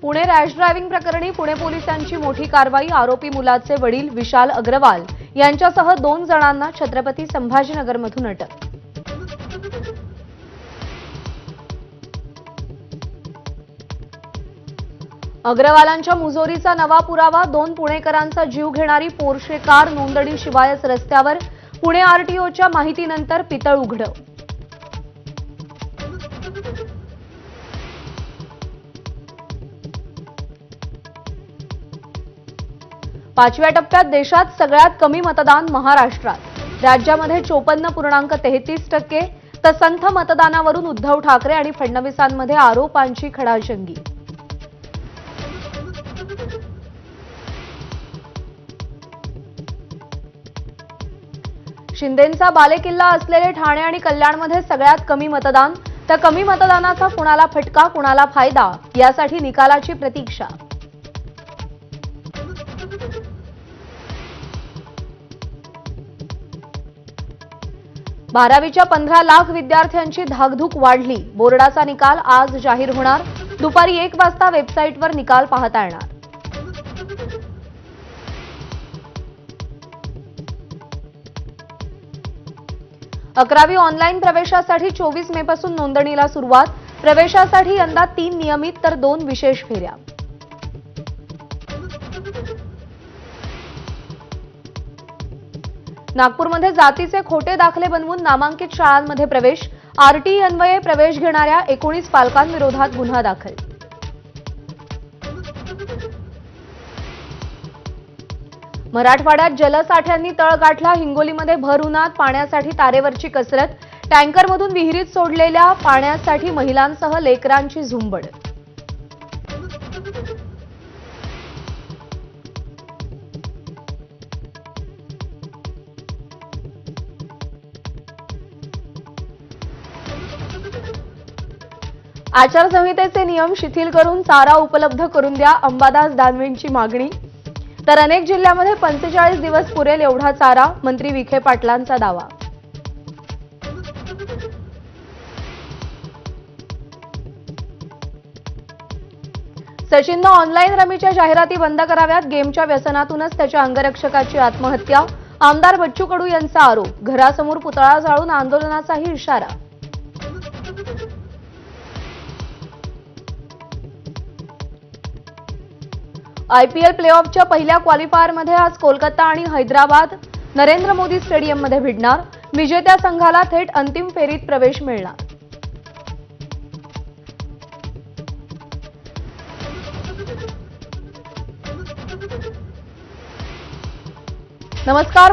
Pune rash driving प्रकरणी पुणे पोलिसांची मोठी कारवाई। आरोपी मुलाचे वडील विशाल अग्रवाल यांच्यासह 2 जणांना छत्रपती संभाजीनगरमधून अटक। अग्रवालांच्या मुजोरीचा नवा पुरावा। 2 पुणेकरांचा जीव घेणारी पोर्शे कार नोंदणीशिवायच रस्त्यावर। पुणे आरटीओच्या माहितीनंतर पितळ उघडं। पाचव्या टप्प्यात देशात सगळ्यात कमी मतदान महाराष्ट्रात। राज्यामध्ये 54.33%। तर संथ मतदानावरून उद्धव ठाकरे आणि फडणवीसांमध्ये आरोपांची खडाजंगी। शिंदेंचा बालेकिल्ला असलेले ठाणे आणि कल्याणमध्ये सगळ्यात कमी मतदान। तर कमी मतदानाचा कुणाला फटका कुणाला फायदा यासाठी निकालाची प्रतीक्षा। बारावीच्या 15 लाख विद्यार्थ्यांची धाकधूक वाढली। बोर्डाचा निकाल आज जाहीर होणार। दुपारी 1 वाजता वेबसाईटवर निकाल पाहता येणार। अकरावी ऑनलाईन प्रवेशासाठी 24 मे पासून नोंदणीला सुरुवात। प्रवेशासाठी यंदा 3 नियमित तर 2 विशेष फेऱ्या। नागपूरमध्ये जातीचे खोटे दाखले बनवून नामांकित शाळांमध्ये प्रवेश। आरटीई अन्वये प्रवेश घेणाऱ्या 19 पालकांविरोधात गुन्हा दाखल। मराठवाड्यात जलसाठ्यांनी तळ गाठला। हिंगोलीमध्ये भर उन्हात पाण्यासाठी तारेवरची कसरत। टँकरमधून विहिरीत सोडलेल्या पाण्यासाठी महिलांसह लेकरांची झुंबड। आचारसंहितेचे नियम शिथिल करून चारा उपलब्ध करून द्या, अंबादास दानवेंची मागणी। तर अनेक जिल्ह्यामध्ये 45 दिवस पुरेल एवढा चारा, मंत्री विखे पाटलांचा दावा। सचिननं ऑनलाईन रमीच्या जाहिराती बंद कराव्यात। गेमच्या व्यसनातूनच त्याच्या अंगरक्षकाची आत्महत्या। आमदार बच्चू कडू यांचा आरोप। घरासमोर पुतळा जाळून आंदोलनाचाही इशारा। आयपीएल प्लेऑफच्या पहिल्या क्वालिफायरमध्ये आज कोलकाता आणि हैदराबाद नरेंद्र मोदी स्टेडियममध्ये भिडणार। विजेत्या संघाला थेट अंतिम फेरीत प्रवेश मिळणार। नमस्कार।